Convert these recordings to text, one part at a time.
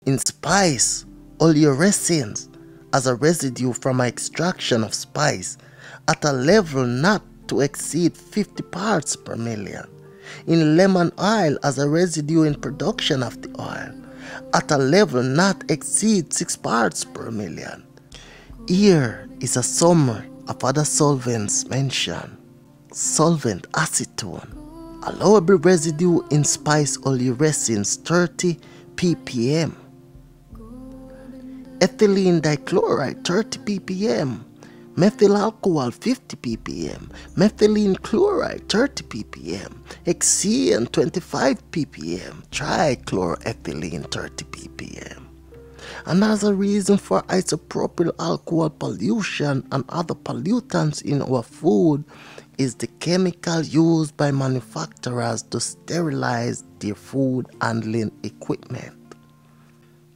in spice oleoresins as a residue from an extraction of spice at a level not to exceed 50 parts per million. In lemon oil as a residue in production of the oil at a level not exceed 6 parts per million. Here is a summary of other solvents mentioned. Solvent acetone, allowable residue in spice oleoresins 30 ppm. Ethylene dichloride 30 ppm. Methyl alcohol 50 ppm, methylene chloride 30 ppm, hexane 25 ppm, trichloroethylene 30 ppm. Another reason for isopropyl alcohol pollution and other pollutants in our food is the chemical used by manufacturers to sterilize their food handling equipment.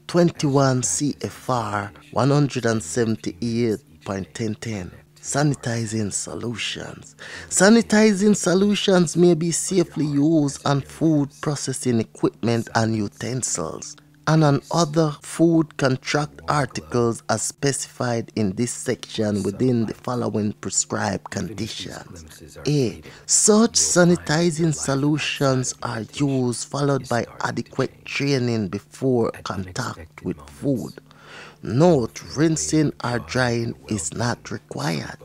21 CFR 178.1010 Sanitizing solutions. Sanitizing solutions may be safely used on food processing equipment and utensils, and on other food contract articles as specified in this section within the following prescribed conditions. A. Such sanitizing solutions are used followed by adequate training before contact with food. Note, rinsing or drying is not required.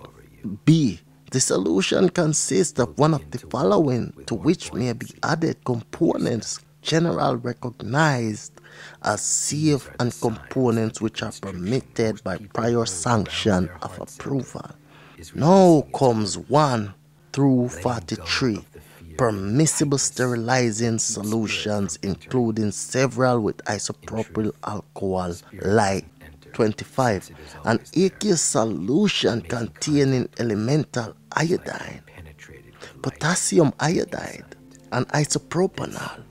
B. The solution consists of one of the following, to which may be added components generally recognized as safe and components which are permitted by prior sanction of approval. Now comes 1 through 43. Permissible sterilizing solutions, including several with isopropyl alcohol like 25, an aqueous solution containing elemental iodine, potassium iodide, and isopropanol.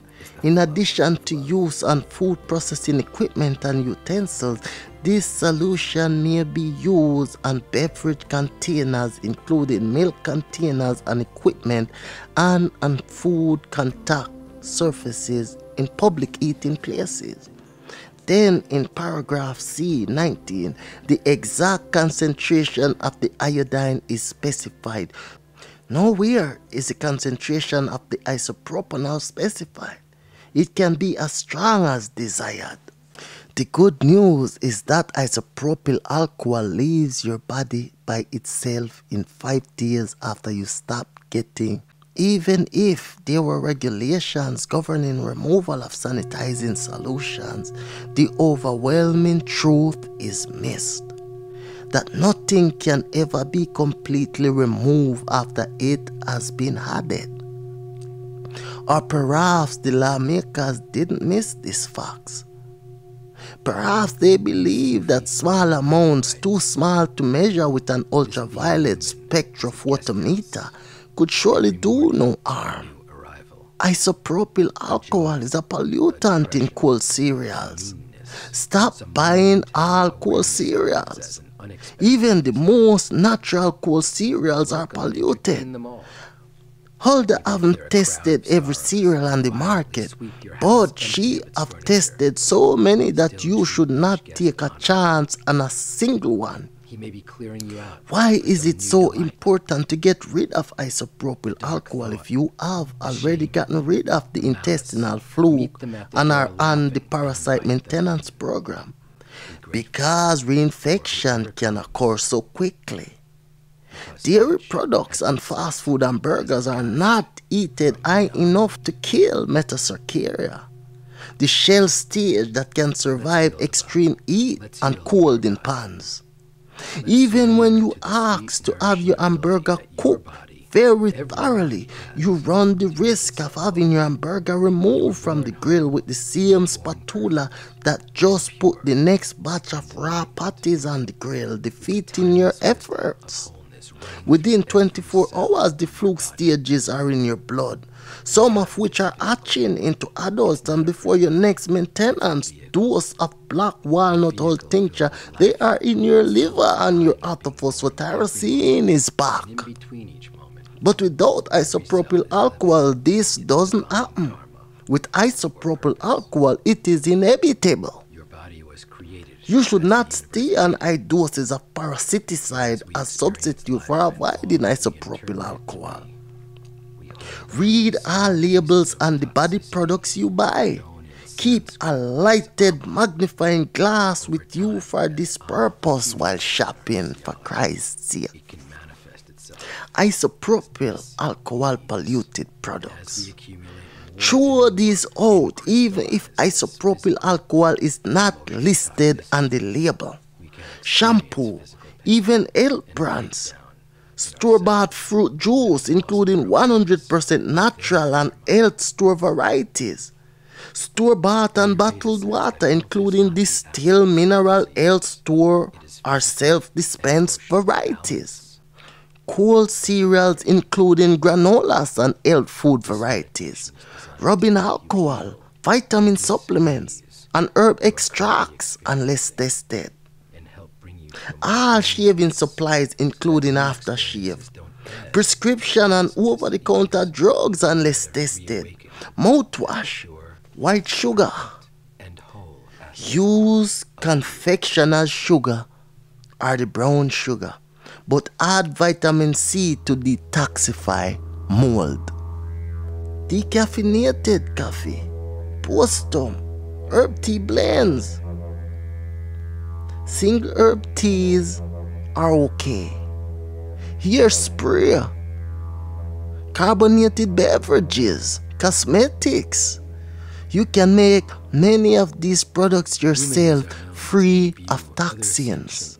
In addition to use on food processing equipment and utensils, this solution may be used on beverage containers, including milk containers and equipment, and on food contact surfaces in public eating places. Then in paragraph C, 19, the exact concentration of the iodine is specified. Nowhere is the concentration of the isopropanol specified. It can be as strong as desired. The good news is that isopropyl alcohol leaves your body by itself in 5 days after you stop getting. Even if there were regulations governing removal of sanitizing solutions, the overwhelming truth is missed that nothing can ever be completely removed after it has been added. Or perhaps the lawmakers didn't miss these facts. Perhaps they believe that small amounts too small to measure with an ultraviolet spectrophotometer could surely do no harm. Isopropyl alcohol is a pollutant in cold cereals. Stop buying all cold cereals. Even the most natural cold cereals are polluted. Hulda haven't tested every cereal on the market, but she have tested so many that you should not take a chance on a single one. Why is it so important to get rid of isopropyl alcohol if you have already gotten rid of the intestinal fluke and are on the parasite maintenance program? Because reinfection can occur so quickly. Dairy products and fast food and burgers are not heated high enough to kill metacercaria, the shell stage that can survive extreme heat and cold in pans. Even when you ask to have your hamburger cooked very thoroughly, you run the risk of having your hamburger removed from the grill with the same spatula that just put the next batch of raw patties on the grill, defeating your efforts. Within 24 hours, the fluke stages are in your blood, some of which are hatching into adults, and before your next maintenance dose of black walnut hull tincture, they are in your liver and your orthophosphatyrosine is back. But without isopropyl alcohol, this doesn't happen. With isopropyl alcohol, it is inevitable. You should not stay on high doses of parasiticide as substitute for avoiding isopropyl alcohol. Read all labels on the body products you buy. Keep a lighted magnifying glass with you for this purpose while shopping, for Christ's sake. Isopropyl alcohol polluted products. Throw these out even if isopropyl alcohol is not listed on the label. Shampoo, even health brands. Store-bought fruit juice including 100% natural and health store varieties. Store-bought and bottled water including distilled mineral health store or self-dispensed varieties. Cold cereals including granolas and health food varieties. Rubbing alcohol, vitamin supplements, and herb extracts unless tested. All shaving supplies including aftershave. Prescription and over-the-counter drugs unless tested. Mouthwash, white sugar. Use confectioner's sugar or the brown sugar, but add vitamin C to detoxify mold. Decaffeinated coffee, postum, herb tea blends. Single herb teas are okay. Hairspray, carbonated beverages, cosmetics. You can make many of these products yourself free of toxins.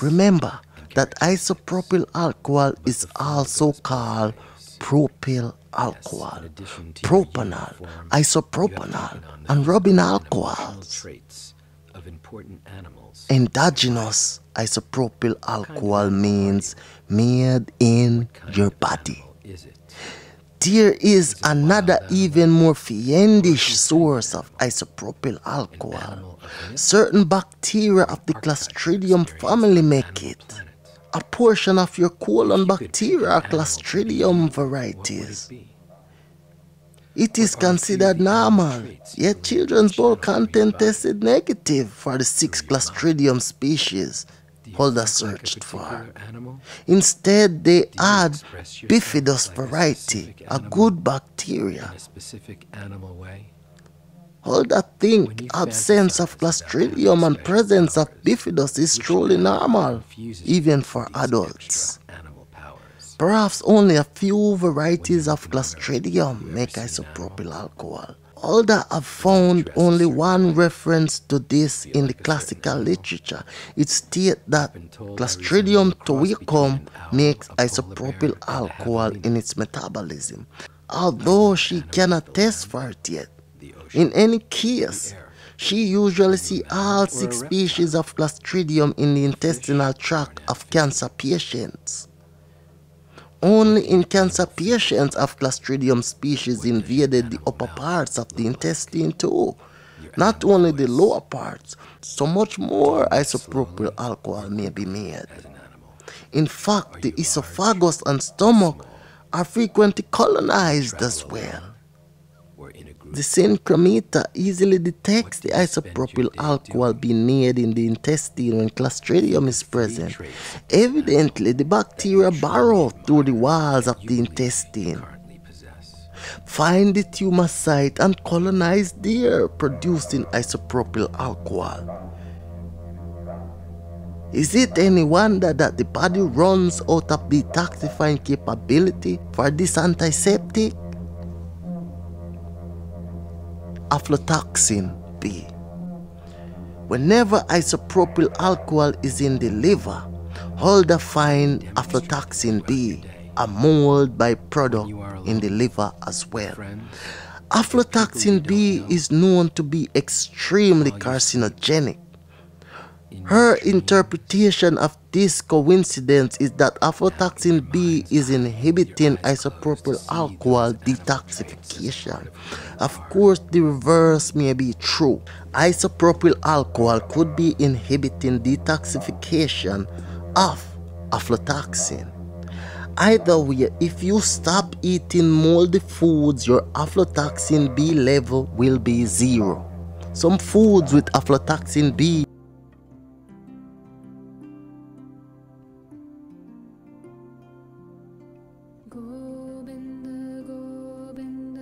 Remember that isopropyl alcohol is also called propyl alcohol, propanol, isopropanol, and rubbing alcohols. Endogenous isopropyl alcohol means made in your body. There is another even more fiendish source of isopropyl alcohol. Certain bacteria of the Clostridium family make it. A portion of your colon bacteria are Clostridium varieties. It is considered normal, yet children's bowel content tested negative for the 6 Clostridium species Holder searched for. Instead, they add bifidus variety, a good bacteria. Holder think absence of Clostridium and presence of bifidus is truly normal, even for adults. Perhaps only a few varieties of Clostridium make isopropyl alcohol. Holder have found only one reference to this in the classical literature. It states that Clostridium toicum makes isopropyl alcohol in its metabolism, although she cannot test for it yet. In any case, she usually sees all 6 species of Clostridium in the intestinal tract of cancer patients. Only in cancer patients have Clostridium species invaded the upper parts of the intestine too, not only the lower parts. So much more isopropyl alcohol may be made. In fact, the esophagus and stomach are frequently colonized as well. The synchrometer easily detects the isopropyl alcohol being made in the intestine when Clostridium is present. Evidently, the bacteria burrow through the walls of the intestine, find the tumor site and colonize there, producing isopropyl alcohol. Is it any wonder that the body runs out of detoxifying capability for this antiseptic? Aflatoxin B. Whenever isopropyl alcohol is in the liver, Holder find aflatoxin B, a mold byproduct in the liver as well. Aflatoxin B is known to be extremely carcinogenic. Her interpretation of this coincidence is that aflatoxin B is inhibiting isopropyl alcohol detoxification. Of course, the reverse may be true. Isopropyl alcohol could be inhibiting detoxification of aflatoxin. Either way, if you stop eating moldy foods, your aflatoxin B level will be 0. Some foods with aflatoxin B Go